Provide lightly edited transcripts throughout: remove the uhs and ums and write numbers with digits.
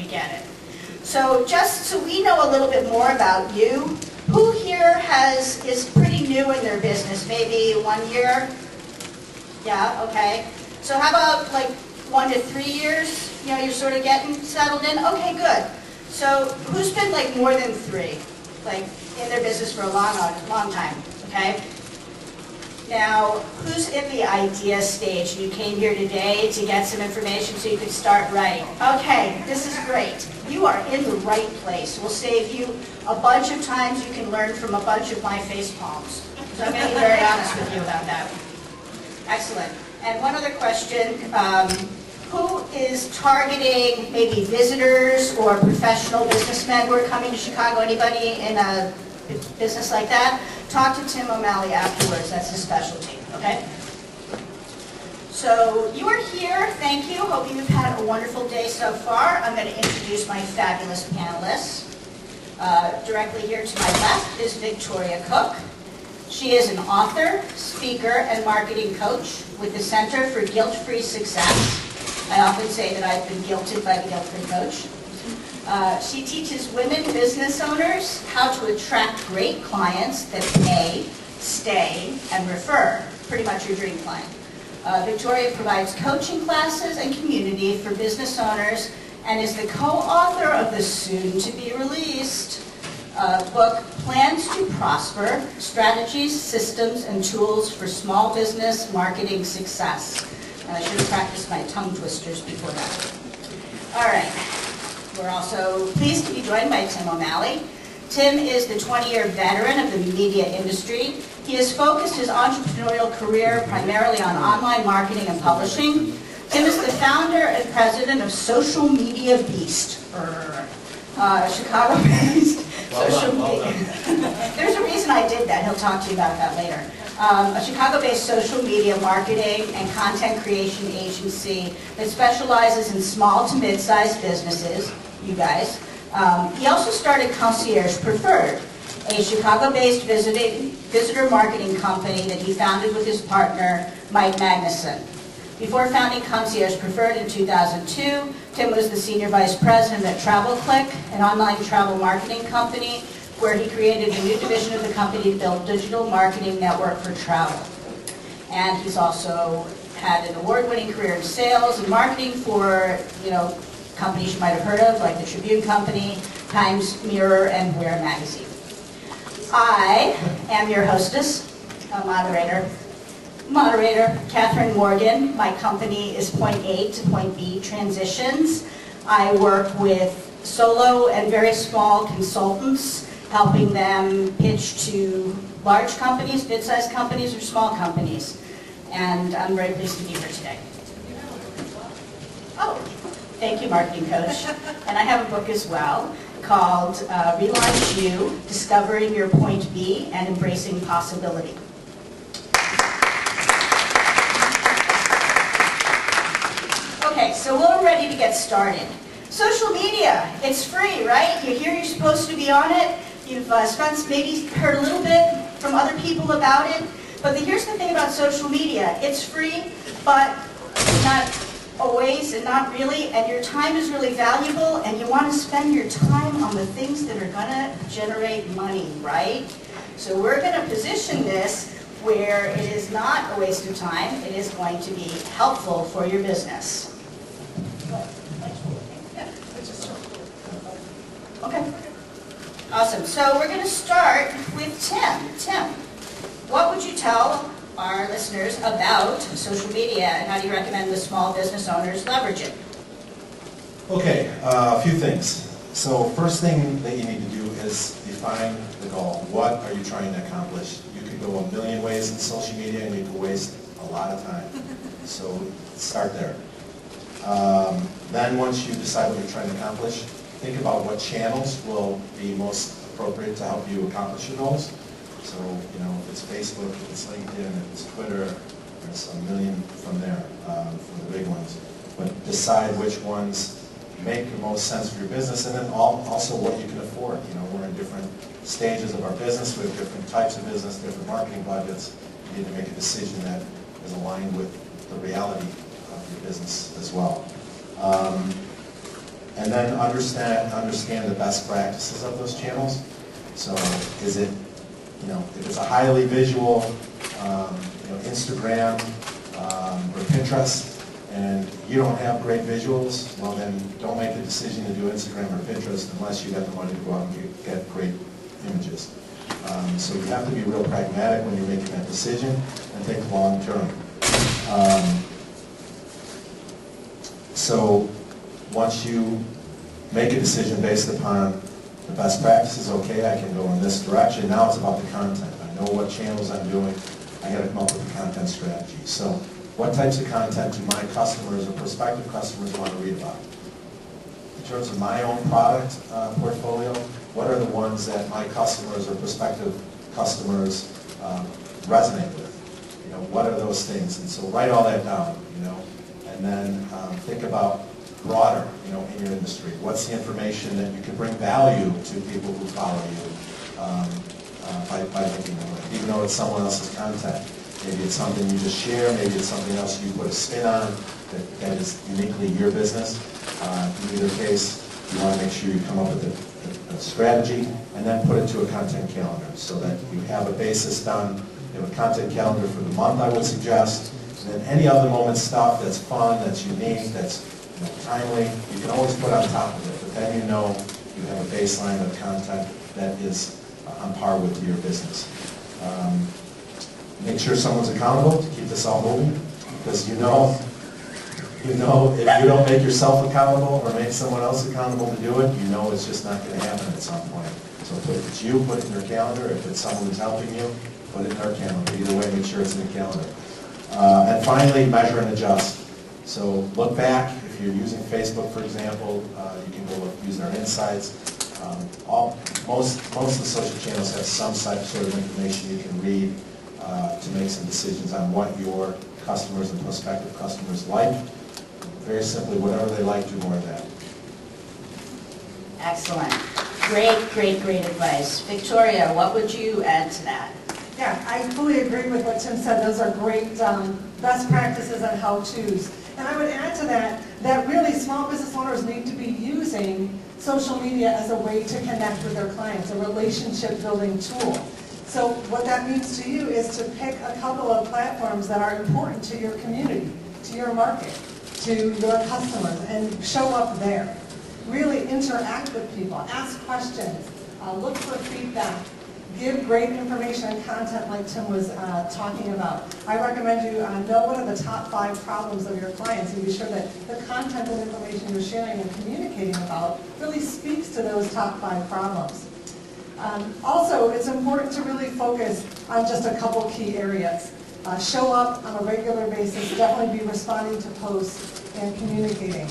get it. So just so we know a little bit more about you, who here is pretty new in their business? Maybe 1 year? Yeah, okay. So how about like 1 to 3 years? You know, you're sort of getting settled in? Okay, good. So who's been like more than 3? Like in their business for a long time, okay? Now, who's in the idea stage? You came here today to get some information so you could start writing. Okay, this is great. You are in the right place. We'll save you a bunch of times. You can learn from a bunch of my face palms. So I'm going to be very honest with you about that. Excellent. And one other question. Who is targeting maybe visitors or professional businessmen who are coming to Chicago? Anybody in a business like that? Talk to Tim O'Malley afterwards. That's his specialty, okay? So you are here. Thank you. Hope you've had a wonderful day so far. I'm going to introduce my fabulous panelists. Directly here to my left is Victoria Cook. She is an author, speaker, and marketing coach with the Center for Guilt-Free Success. I often say that I've been guilted by the guilt-free coach. She teaches women business owners how to attract great clients that pay, stay, and refer. Pretty much your dream client. Victoria provides coaching classes and community for business owners and is the co-author of the soon-to-be-released book, Plans to Prosper, Strategies, Systems, and Tools for Small Business Marketing Success. And I should have practiced my tongue twisters before that. All right. We're also pleased to be joined by Tim O'Malley. Tim is the 20-year veteran of the media industry. He has focused his entrepreneurial career primarily on online marketing and publishing. Tim is the founder and president of Social Media Beast, Chicago-based social media. There's a reason I did that. He'll talk to you about that later. A Chicago-based social media marketing and content creation agency that specializes in small to mid-sized businesses, you guys. He also started Concierge Preferred, a Chicago-based visitor marketing company that he founded with his partner, Mike Magnuson. Before founding Concierge Preferred in 2002, Tim was the senior vice president at TravelClick, an online travel marketing company, where he created a new division of the company to build digital marketing network for travel. And he's also had an award-winning career in sales and marketing for, companies you might have heard of, like the Tribune Company, Times, Mirror, and Wear Magazine. I am your hostess, moderator, Catherine Morgan. My company is Point A to Point B Transitions. I work with solo and very small consultants, helping them pitch to large companies, mid-sized companies, or small companies. And I'm very pleased to be here today. Oh, thank you, marketing coach. And I have a book as well called Relaunch You, Discovering Your Point B and Embracing Possibility. Okay, so we're ready to get started. Social media, it's free, right? You hear you're supposed to be on it. You've maybe heard a little bit from other people about it. But here's the thing about social media. It's free, but not always and not really. And your time is really valuable, and you want to spend your time on the things that are going to generate money, right? So we're going to position this where it is not a waste of time. It is going to be helpful for your business. Okay. Awesome. So we're going to start with Tim. Tim, what would you tell our listeners about social media, and how do you recommend the small business owners leverage it? Okay, a few things. So first thing that you need to do is define the goal. What are you trying to accomplish? You could go a million ways in social media and you could waste a lot of time. So start there. Then once you decide what you're trying to accomplish, think about what channels will be most appropriate to help you accomplish your goals. So, if it's Facebook, if it's LinkedIn, if it's Twitter, there's a million from there for the big ones. But decide which ones make the most sense for your business, and then also what you can afford. We're in different stages of our business. We have different types of business, different marketing budgets. You need to make a decision that is aligned with the reality of your business as well. And then understand the best practices of those channels. So is it, if it's a highly visual, Instagram or Pinterest, and you don't have great visuals, well then don't make the decision to do Instagram or Pinterest unless you got the money to go out and get great images. So you have to be real pragmatic when you're making that decision and think long term. So once you make a decision based upon the best practices, okay, I can go in this direction. Now it's about the content. I know what channels I'm doing. I got to come up with a content strategy. So what types of content do my customers or prospective customers want to read about? In terms of my own product portfolio, what are the ones that my customers or prospective customers resonate with? What are those things? And so write all that down, and then think about broader, in your industry. What's the information that you can bring value to people who follow you by thinking of it, even though it's someone else's content. Maybe it's something you just share, maybe it's something else you put a spin on that is uniquely your business. In either case, you want to make sure you come up with a strategy and then put it to a content calendar so that you have a basis done. You have a content calendar for the month, I would suggest, and then any other moment stuff that's fun, that's unique, that's timely, you can always put on top of it, but then you have a baseline of content that is on par with your business. Make sure someone's accountable to keep this all moving, because if you don't make yourself accountable or make someone else accountable to do it, it's just not going to happen at some point. So if it's you, put it in your calendar. If it's someone who's helping you, put it in their calendar. Either way, make sure it's in the calendar. And finally, measure and adjust. So look back. If you're using Facebook, for example, you can go use their insights. Most of the social channels have some sort of information you can read to make some decisions on what your customers and prospective customers like. Very simply, whatever they like, do more of that. Excellent. Great advice. Victoria, what would you add to that? Yeah, I fully agree with what Tim said. Those are great best practices and how-tos. And I would add to that really small business owners need to be using social media as a way to connect with their clients, a relationship building tool. So what that means to you is to pick a couple of platforms that are important to your community, to your market, to your customers, and show up there. Really interact with people, ask questions, look for feedback, give great information and content like Tim was talking about. I recommend you know what are the top 5 problems of your clients and be sure that the content and information you're sharing and communicating about really speaks to those top 5 problems. Also, it's important to really focus on just a couple key areas. Show up on a regular basis, definitely be responding to posts and communicating.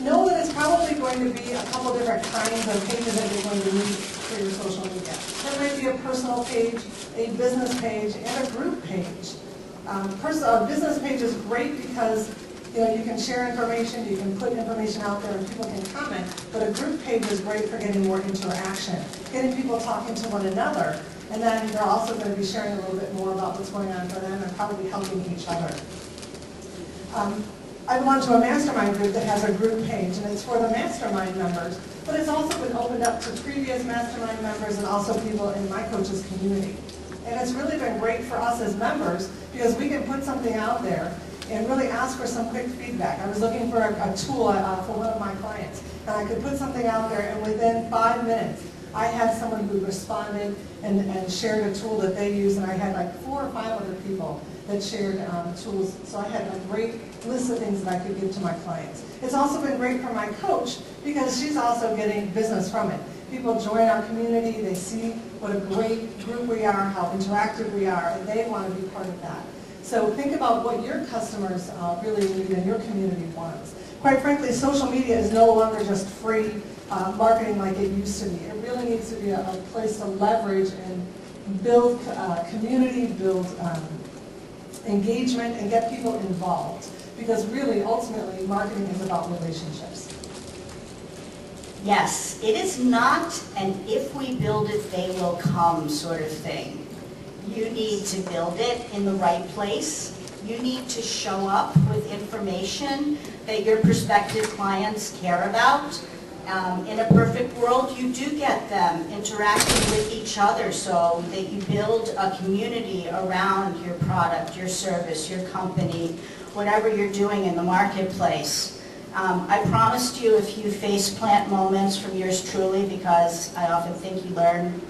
Know that it's probably going to be a couple different kinds of pages that you're going to need for your social media. There might be a personal page, a business page, and a group page. A business page is great because you can share information, you can put information out there and people can comment, but a group page is great for getting more interaction, getting people talking to one another, and then they're also going to be sharing a little bit more about what's going on for them and probably helping each other. I belong to a mastermind group that has a group page, and it's for the mastermind members, but it's also been opened up to previous mastermind members and also people in my coach's community. And it's really been great for us as members because we can put something out there and really ask for some quick feedback. I was looking for a tool for one of my clients, and I could put something out there, and within 5 minutes, I had someone who responded and shared a tool that they use, and I had like 4 or 5 other people that shared tools. So I had a great list of things that I could give to my clients. It's also been great for my coach because she's also getting business from it. People join our community, they see what a great group we are, how interactive we are, and they want to be part of that. So think about what your customers really need and your community wants. Quite frankly, social media is no longer just free marketing like it used to be. It really needs to be a place to leverage and build community, build engagement, and get people involved. Because really, ultimately, marketing is about relationships. Yes, it is not an if we build it, they will come sort of thing. You need to build it in the right place You need to show up with information that your prospective clients care about. In a perfect world, you do get them interacting with each other so that you build a community around your product, your service, your company, whatever you're doing in the marketplace. I promised you a few faceplant moments from yours truly because I often think you learn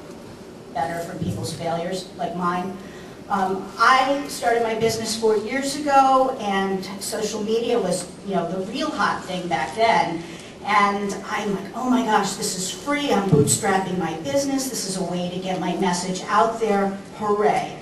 better from people's failures, like mine. I started my business 4 years ago, and social media was, the real hot thing back then. And I'm like, oh my gosh, this is free. I'm bootstrapping my business. This is a way to get my message out there. Hooray.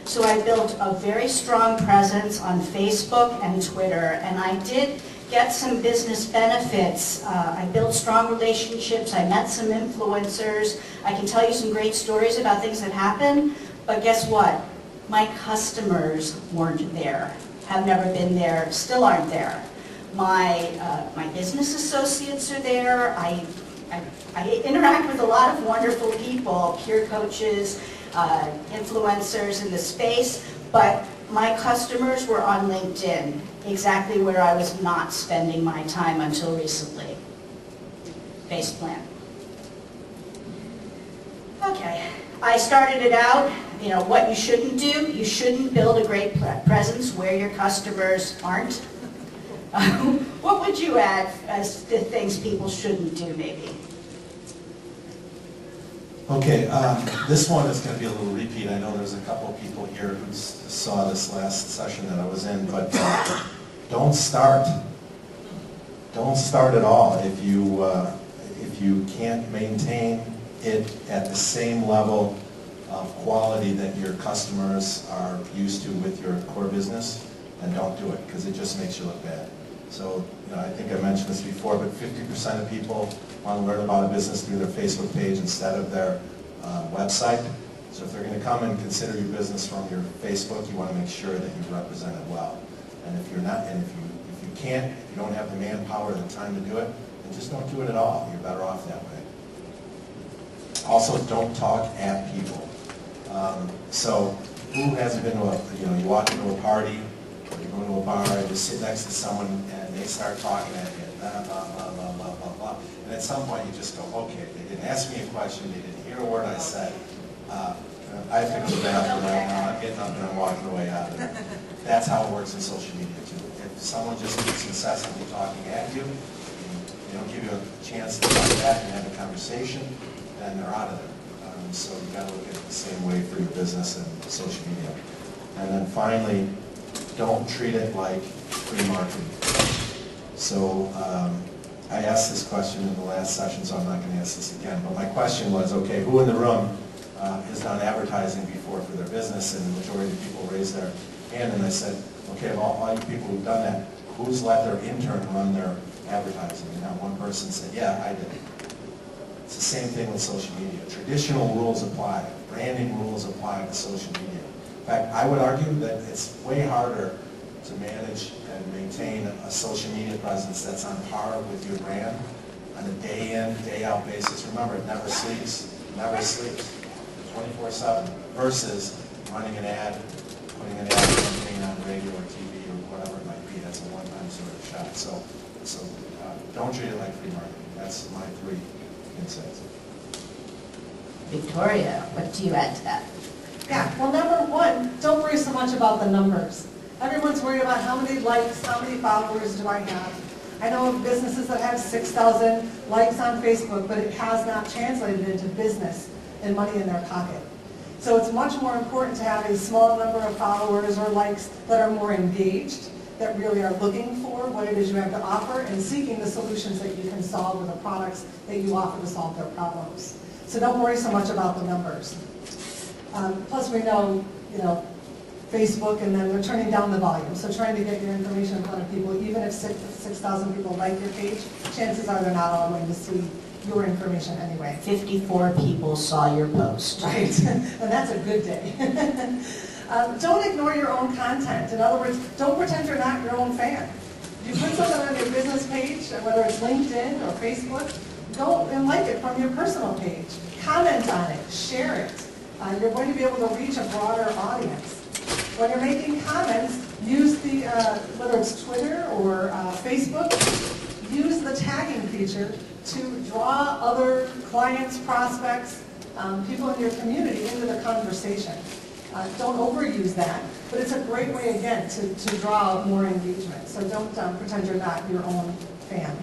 So I built a very strong presence on Facebook and Twitter, and I did get some business benefits. I built strong relationships. I met some influencers. I can tell you some great stories about things that happened, but guess what? My customers weren't there, have never been there, still aren't there. My business associates are there. I interact with a lot of wonderful people, peer coaches, influencers in the space, but my customers were on LinkedIn, exactly where I was not spending my time until recently. Faceplant. Okay, I started it out, what you shouldn't do. You shouldn't build a great presence where your customers aren't. What would you add as the things people shouldn't do, maybe? Okay, this one is going to be a little repeat. I know there's a couple people here who saw this last session that I was in, but don't start. Don't start at all if you can't maintain it at the same level of quality that your customers are used to with your core business, then don't do it, because it just makes you look bad. So, I think I mentioned this before, but 50% of people want to learn about a business through their Facebook page instead of their website. So if they're going to come and consider your business from your Facebook, you want to make sure that you represent it well. And if you're not, and if you can't, if you don't have the manpower or the time to do it, then just don't do it at all. You're better off that way. Also, don't talk at people. So who hasn't been to you walk into a party, or you go to a bar, and you sit next to someone, and they start talking at you, blah, blah, blah, blah, blah, blah, blah. And at some point, you just go, okay, they didn't ask me a question, they didn't hear a word I said. I have to go to the bathroom right now, I'm getting up and I'm walking away out of it. That's how it works in social media, too. If someone just keeps incessantly talking at you, they don't give you a chance to talk back and have a conversation, then they're out of there. So you've got to look at it the same way for your business and social media. And then finally, don't treat it like free marketing. So I asked this question in the last session, so I'm not going to ask this again. But my question was, okay, who in the room has done advertising before for their business? And the majority of people raised their hand. And I said, okay, of all you people who've done that, who's let their intern run their advertising? And not one person said, yeah, I did. It's the same thing with social media. Traditional rules apply. Branding rules apply to social media. In fact, I would argue that it's way harder to manage and maintain a social media presence that's on par with your brand on a day-in, day-out basis. Remember, it never sleeps. Never sleeps. 24/7 versus running an ad, putting an ad campaign on radio or TV or whatever it might be. That's a one-time sort of shot. So don't treat it like free marketing. That's my 3 insights. Victoria, what do you add to that? Yeah, well, number one, don't worry so much about the numbers. Everyone's worried about how many likes, how many followers do I have. I know of businesses that have 6,000 likes on Facebook, but it has not translated into business and money in their pocket. So it's much more important to have a small number of followers or likes that are more engaged, that really are looking for what it is you have to offer and seeking the solutions that you can solve with the products that you offer to solve their problems. So don't worry so much about the numbers. Plus we know, Facebook, and then they're turning down the volume. So trying to get your information in front of people, even if 6,000 people like your page, chances are they're not all going to see your information anyway. 54 people saw your post. Right, and that's a good day. Don't ignore your own content. In other words, don't pretend you're not your own fan. If you put something on your business page, whether it's LinkedIn or Facebook, go and like it from your personal page. Comment on it, share it. You're going to be able to reach a broader audience. When you're making comments, Use the, whether it's Twitter or Facebook, use the tagging feature to draw other clients, prospects, people in your community into the conversation. Don't overuse that, but it's a great way, again, to draw more engagement. So don't pretend you're not your own fan.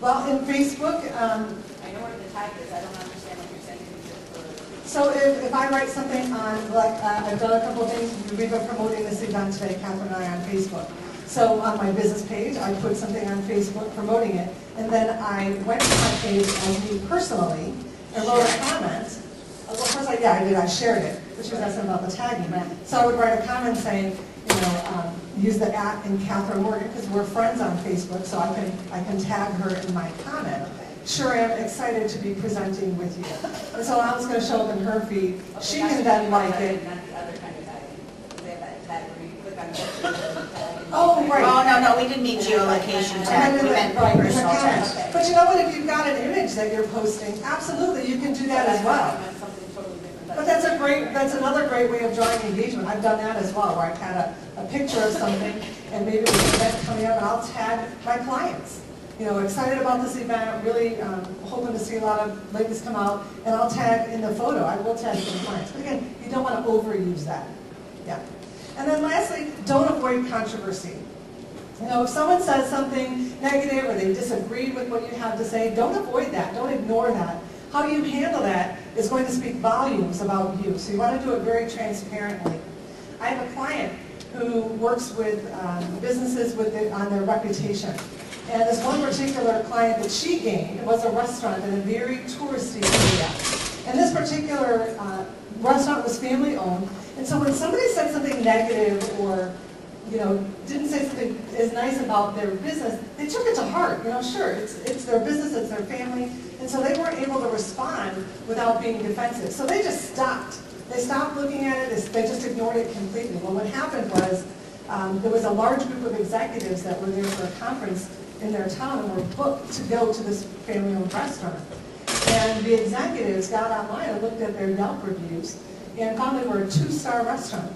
Well, in Facebook, I know where the tag is, I don't understand what you're saying. so if I write something on, like, I've done a couple of things, we've been promoting this event today, Catherine and I, on Facebook. So on my business page, I put something on Facebook promoting it, and then I went to my page as me personally, and wrote a comment. Well, first I did, I shared it, but she was asking about the tagging. So I would write a comment saying, use the @ in Catherine Morgan, because we're friends on Facebook, so I can tag her in my comment. Sure am excited to be presenting with you. And so I was going to show up in her feed. She can then like it. Not the other kind of tagging. That where you click on it. Oh, right. Oh, no, we didn't mean geolocation tag, we meant Right, in the personal comments. tag. But you know what, if you've got an image that you're posting, absolutely, you can do that as well. But that's another great way of drawing engagement. I've done that as well, where I've had a picture of something, and maybe there's an event coming up, and I'll tag my clients. Excited about this event, really hoping to see a lot of ladies come out, and I'll tag in the photo. I will tag some clients. But again, you don't want to overuse that. Yeah. And then lastly, don't avoid controversy. If someone says something negative or they disagreed with what you have to say, don't avoid that. Don't ignore that. How you handle that is going to speak volumes about you. So you want to do it very transparently. I have a client who works with businesses on their reputation. And this one particular client that she gained was a restaurant in a very touristy area. And this particular restaurant was family owned. And so when somebody said something negative or didn't say something as nice about their business, they took it to heart. Sure, it's their business, it's their family. And so they weren't able to respond without being defensive. So they just stopped. They stopped looking at it, they just ignored it completely. Well, what happened was there was a large group of executives that were there for a conference in their town and were booked to go to this family-owned restaurant. And the executives got online and looked at their Yelp reviews and found they were a 2-star restaurant.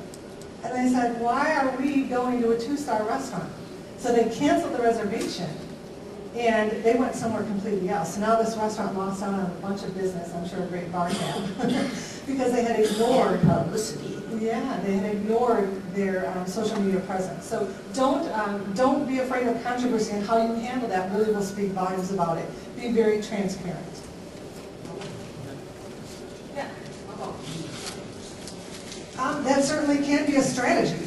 And they said, why are we going to a 2-star restaurant? So they canceled the reservation and they went somewhere completely else. So now this restaurant lost out on a bunch of business, I'm sure a great bar tab, because they had ignored publicity. Yeah, they had ignored their social media presence. So don't be afraid of controversy, and how you handle that really will speak volumes about it. Be very transparent. Yeah. That certainly can be a strategy.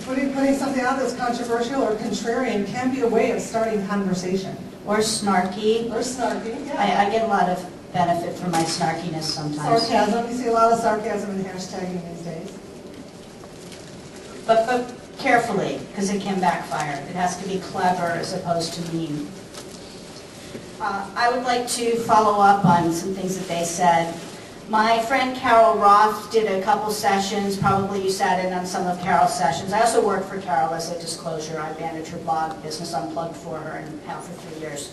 Putting something out that's controversial or contrarian can be a way of starting conversation. Or snarky. Or snarky, yeah. I get a lot of benefit from my snarkiness sometimes. Sarcasm. You see a lot of sarcasm in hashtagging these days. But carefully, because it can backfire. It has to be clever as opposed to mean. I would like to follow up on some things that they said. My friend Carol Roth did a couple sessions. Probably you sat in on some of Carol's sessions. I also worked for Carol as a disclosure. I managed her blog, Business Unplugged, for her and have for 3 years.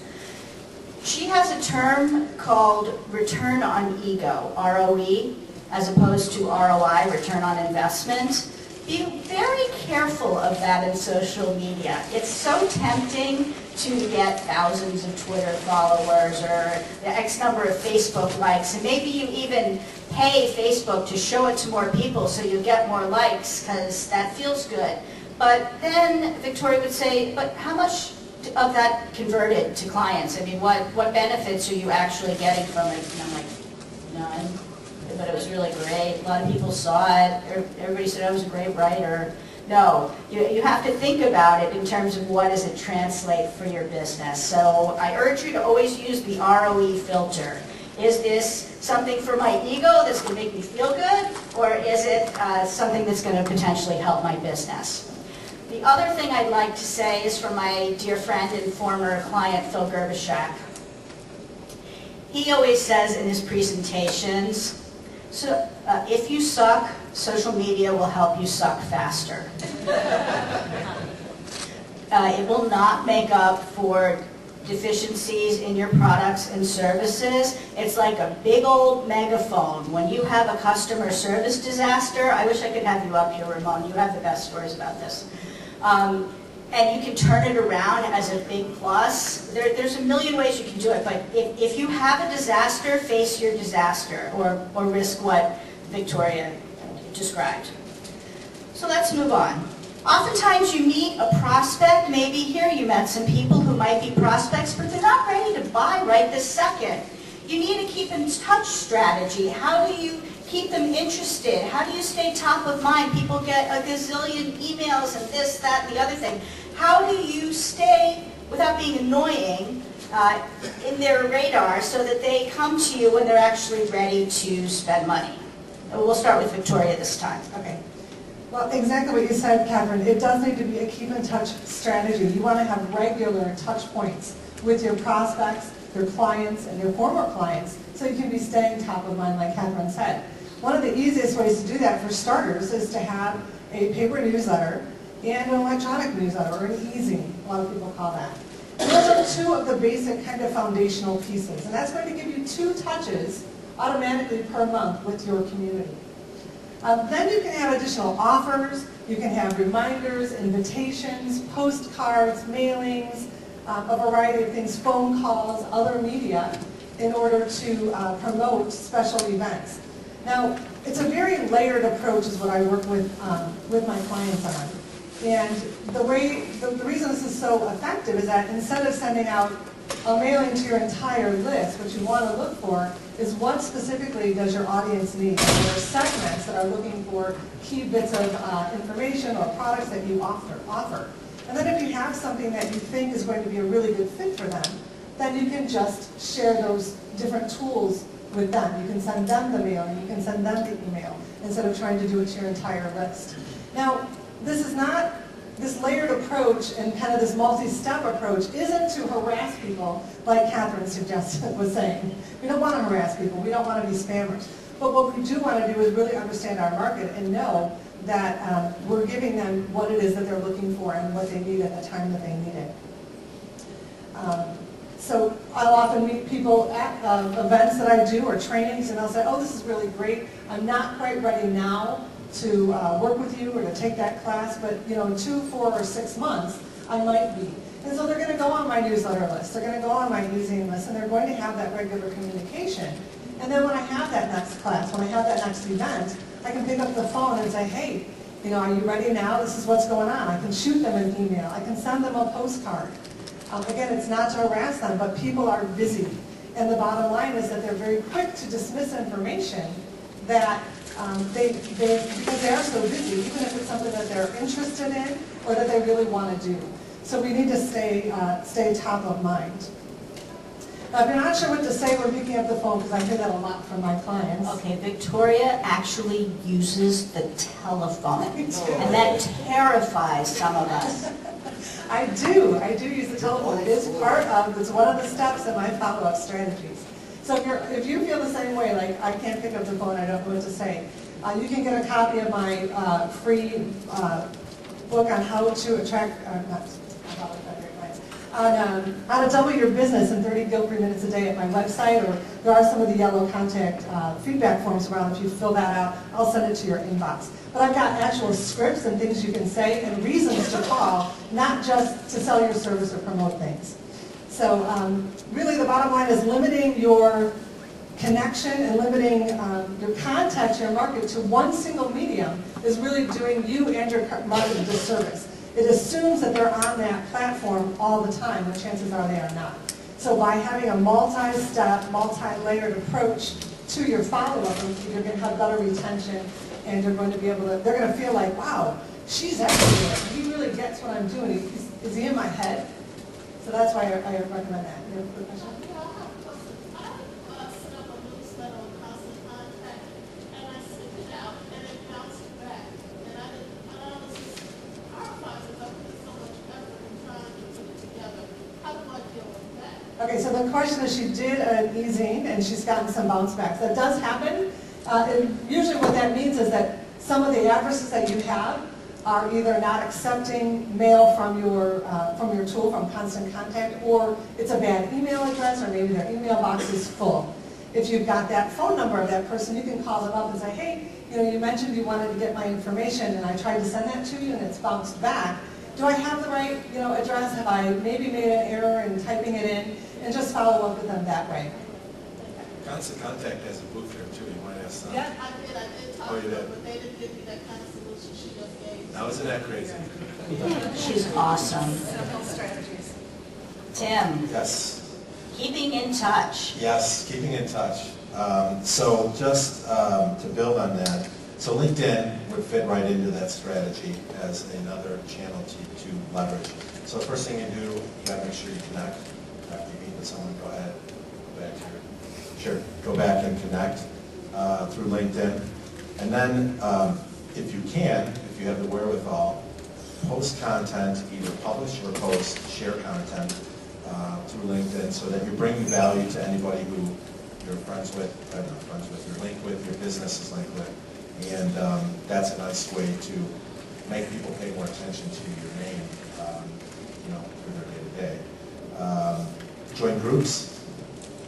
She has a term called return on ego, ROE, as opposed to ROI, return on investment. Be very careful of that in social media. It's so tempting to get thousands of Twitter followers or the X number of Facebook likes, and maybe you even pay Facebook to show it to more people so you get more likes, because that feels good. But then Victoria would say, but how much of that converted to clients? I mean, what benefits are you actually getting from it? And I'm like, none. But it was really great. A lot of people saw it. Everybody said I was a great writer. No, you have to think about it in terms of what does it translate for your business. So I urge you to always use the ROE filter. Is this something for my ego that's going to make me feel good, or is it something that's going to potentially help my business? The other thing I'd like to say is from my dear friend and former client, Phil Gerbishak. He always says in his presentations, so if you suck, social media will help you suck faster. It will not make up for deficiencies in your products and services. It's like a big old megaphone. When you have a customer service disaster, I wish I could have you up here, Ramon. You have the best stories about this. And you can turn it around as a big plus. There's a million ways you can do it, but if you have a disaster, face your disaster, or risk what Victoria described. So let's move on. Oftentimes you meet a prospect, maybe here you met some people who might be prospects, but they're not ready to buy right this second. You need a keep in touch strategy. How do you keep them interested? How do you stay top of mind? People get a gazillion emails and this, that, and the other thing. How do you stay, without being annoying, in their radar so that they come to you when they're actually ready to spend money? We'll start with Victoria this time. Okay. Well, exactly what you said, Catherine. It does need to be a keep-in-touch strategy. You want to have regular touch points with your prospects, your clients, and your former clients, so you can be staying top of mind, like Catherine said. One of the easiest ways to do that, for starters, is to have a paper newsletter and an electronic newsletter, or an e-zine, a lot of people call that. And those are two of the basic kind of foundational pieces, and that's going to give you 2 touches automatically per month with your community. Then you can have additional offers, you can have reminders, invitations, postcards, mailings, a variety of things, phone calls, other media, in order to promote special events. Now, it's a very layered approach is what I work with my clients on. And the reason this is so effective is that instead of sending out a mailing to your entire list, what you want to look for is what specifically does your audience need. There are segments that are looking for key bits of information or products that you offer. And then if you have something that you think is going to be a really good fit for them, then you can just share those different tools with them. You can send them the mail, and you can send them the email, instead of trying to do it to your entire list. Now, this layered approach and kind of this multi-step approach isn't to harass people, like Catherine was saying. We don't want to harass people. We don't want to be spammers. But what we do want to do is really understand our market and know that we're giving them what it is that they're looking for and what they need at the time that they need it. So I'll often meet people at events that I do or trainings, and they'll say, oh, this is really great. I'm not quite ready now to work with you or to take that class, but in 2, 4, or 6 months, I might be. And so they're going to go on my newsletter list, they're going to go on my e-zine list, and they're going to have that regular communication. And then when I have that next class, when I have that next event, I can pick up the phone and say, hey, are you ready now? This is what's going on. I can shoot them an email. I can send them a postcard. Again, it's not to harass them, but people are busy. And the bottom line is that they're very quick to dismiss information that because they are so busy, even if it's something that they're interested in or that they really want to do. So we need to stay top of mind. Now, if you're not sure what to say when picking up the phone, because I hear that a lot from my clients. Okay, Victoria actually uses the telephone, and that terrifies some of us. I do use the telephone. It is it's one of the steps in my follow-up strategies. So if you feel the same way, like I can't pick up the phone, I don't know what to say, you can get a copy of my free book on how to attract, how to double your business in 30 guilt-free minutes a day at my website, or there are some of the yellow contact feedback forms around. If you fill that out, I'll send it to your inbox. But I've got actual scripts and things you can say and reasons to call, not just to sell your service or promote things. So really the bottom line is limiting your connection and limiting your contact, your market to one single medium is really doing you and your market a disservice. It assumes that they're on that platform all the time, when chances are they are not. So by having a multi-step, multi-layered approach to your follow-up, you're going to have better retention, and you're going to be able to, they're going to feel like, wow, she's everywhere. He really gets what I'm doing. Is he in my head? So that's why I recommend that. You have a quick question? Okay, so the question is, she did an e-zine and she's gotten some bounce backs. That does happen. And usually what that means is that some of the addresses that you have are either not accepting mail from your tool, from Constant Contact, or it's a bad email address, or maybe their email box is full. If you've got that phone number of that person, you can call them up and say, hey, you mentioned you wanted to get my information, and I tried to send that to you, and it's bounced back. Do I have the right, address? Have I maybe made an error in typing it in? And just follow up with them that way. Constant Contact has a booth there too, you might ask them. Yeah, I did talk Oh, to you her, did? but they didn't give me that kind of solution she just gave. Now, isn't that crazy? She's awesome. Several strategies. Tim, Yes. keeping in touch. Yes, keeping in touch. So just to build on that, so LinkedIn would fit right into that strategy as another channel to leverage. So the first thing you do, you gotta make sure you connect. After you meet with someone, go ahead, go back to go back and connect through LinkedIn. And then if you can, if you have the wherewithal, post content, either publish or post, share content through LinkedIn so that you're bringing value to anybody who you're friends with, you're linked with, your business is linked with. And that's a nice way to make people pay more attention to your name, for their day-to-day. Join groups.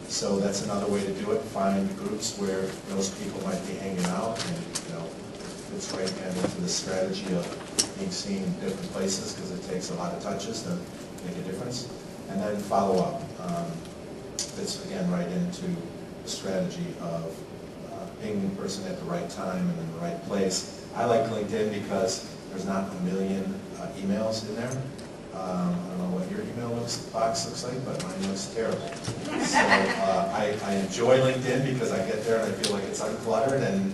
So that's another way to do it. Find groups where those people might be hanging out, and it's right into the strategy of being seen in different places because it takes a lot of touches to make a difference. And then follow up. It's again right into the strategy of pinging the person at the right time and in the right place. I like LinkedIn because there's not a million emails in there. I don't know what your email box looks like, but mine looks terrible. So I enjoy LinkedIn because I get there and I feel like it's uncluttered, and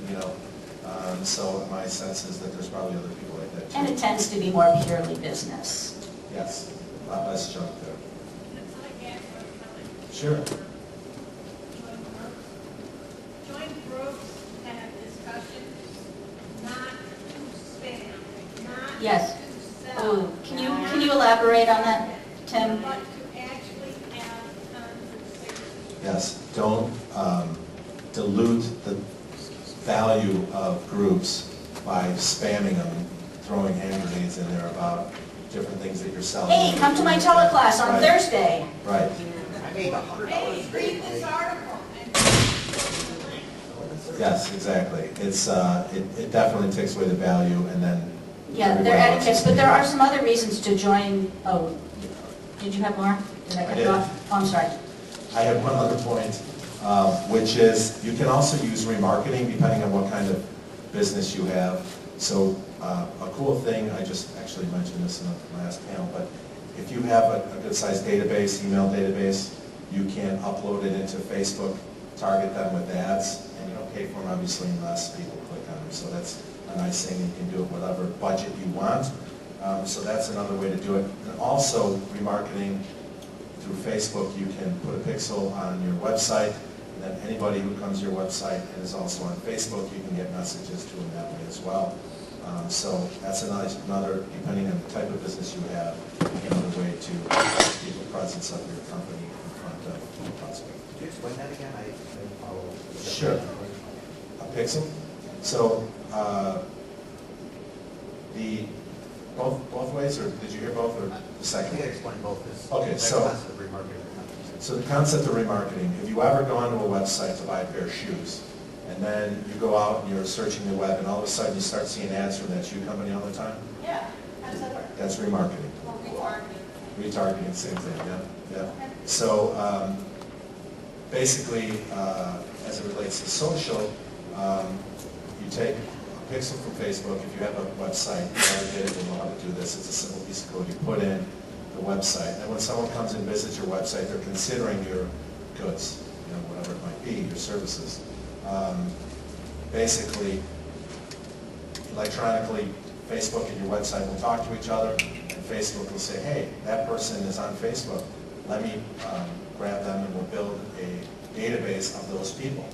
so my sense is that there's probably other people like that too. And it tends to be more purely business. Yes, a lot less junk there. Sure. Join groups and have discussions, not to spam, not Yes. to sell. Oh, can you elaborate on that, Tim? But to actually have conversations. Yes, don't dilute the value of groups by spamming them, throwing hand grenades in there about different things that you're selling. Hey, come to my teleclass on Right. Thursday. Right. Hey, read this article and. Yes, exactly. It's it definitely takes away the value, and then Yeah, they're everybody wants etiquettes, to but see there are it. some other reasons to join. Oh, did you have more? Did I cut did. you off? Oh, I'm sorry. I have one other point, which is you can also use remarketing depending on what kind of business you have. So a cool thing, I just actually mentioned this in the last panel, but if you have a good-sized database, email database, you can upload it into Facebook, target them with ads, and you don't pay for them obviously unless people click on them. So that's a nice thing. You can do it whatever budget you want. So that's another way to do it. And also remarketing through Facebook, you can put a pixel on your website, and then anybody who comes to your website and is also on Facebook, you can get messages to them that way as well. So that's another, depending on the type of business you have, another way to keep the presence of your company in front of the prospect. Could you explain that again? I didn't follow. Sure. A pixel? So the both ways, or did you hear both, or the I second? think I explained both this. Okay, so- The remarketing. So the concept of remarketing, have you ever gone to a website to buy a pair of shoes, and then you go out and you're searching the web, and all of a sudden you start seeing ads from that shoe company all the time? Yeah. How does that work? That's remarketing. Retargeting, same thing, yeah. So basically, as it relates to social, you take a pixel from Facebook. If you have a website, you already did it, you know how to do this. It's a simple piece of code. You put in the website, and when someone comes and visits your website, they're considering your goods, whatever it might be, your services. Basically, electronically, Facebook and your website will talk to each other, and Facebook will say, hey, that person is on Facebook. Let me grab them, and we'll build a database of those people.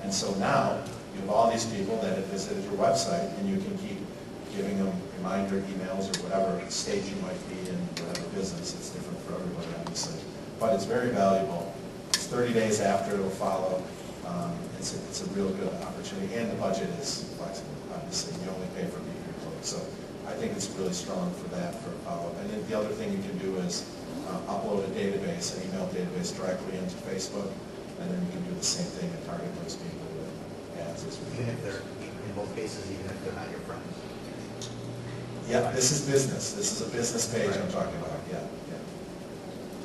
And so now, you have all these people that have visited your website, and you can keep giving them reminder emails or whatever stage you might be in, whatever business. It's different for everybody, obviously. But it's very valuable. It's 30 days after it'll follow. It's a real good opportunity, and the budget is flexible, obviously. You only pay for being employed. So I think it's really strong for that, for follow-up. And then the other thing you can do is upload a database, an email database directly into Facebook, and then you can do the same thing and target those people with ads as well. Even if they're, in both cases, even if they're not your friends. Yeah, this is business. This is a business page I'm talking about, yeah.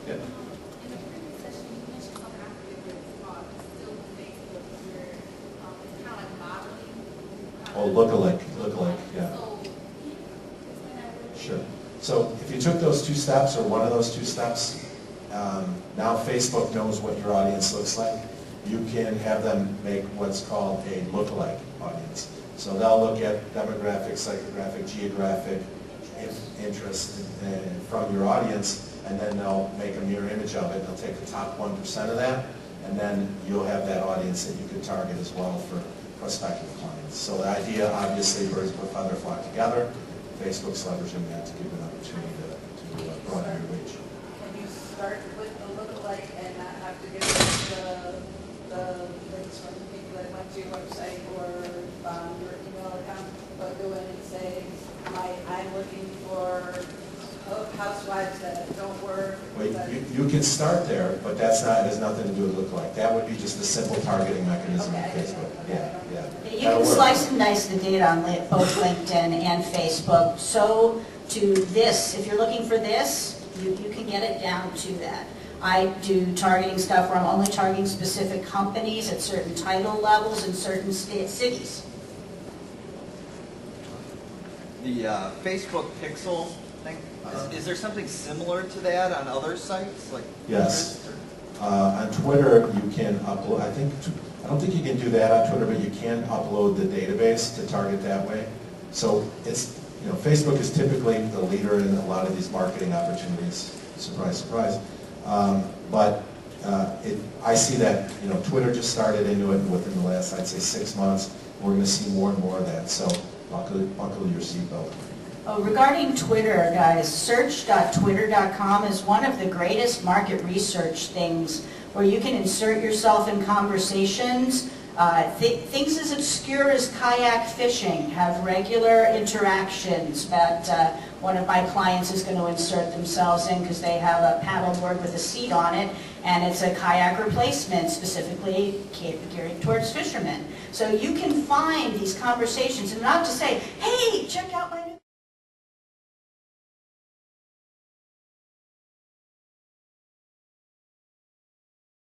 In the previous session, you mentioned something I forget what it's called, it's still Facebook, where it's kind of like modeling. Oh, look-alike, yeah. So, can you explain that a little bit? Sure. So if you took those 2 steps, or one of those 2 steps, now Facebook knows what your audience looks like. You can have them make what's called a lookalike audience. So they'll look at demographic, psychographic, geographic interest from your audience, and then they'll make a mirror image of it. They'll take the top 1% of that, and then you'll have that audience that you can target as well for prospective clients. So the idea, obviously, birds of a feather flock together. Facebook's leveraging that to give an opportunity to broaden your reach. Can you start with the lookalike and not have to give the links from the people that went to your website or your email account, but go in and say, I'm looking for housewives that don't work? Well, you can start there, but has nothing to do with lookalike. That would be just a simple targeting mechanism on Facebook. Yeah. You That'll can work. slice and dice the data on both LinkedIn and Facebook. So to this, if you're looking for this, you can get it down to that. I do targeting stuff where I'm only targeting specific companies at certain title levels in certain cities. The Facebook Pixel thing, is there something similar to that on other sites? Like Yes. Pinterest or- On Twitter, you can upload, I don't think you can do that on Twitter, but you can upload the database to target that way. So it's, Facebook is typically the leader in a lot of these marketing opportunities. Surprise, surprise. I see that, Twitter just started into it within the last, I'd say, 6 months. We're going to see more and more of that, so buckle your seatbelt. Oh, regarding Twitter, guys, search.twitter.com is one of the greatest market research things where you can insert yourself in conversations. Things as obscure as kayak fishing have regular interactions that one of my clients is going to insert themselves in because they have a paddleboard with a seat on it, and it's a kayak replacement specifically geared towards fishermen. So you can find these conversations, and not to say, hey, check out my new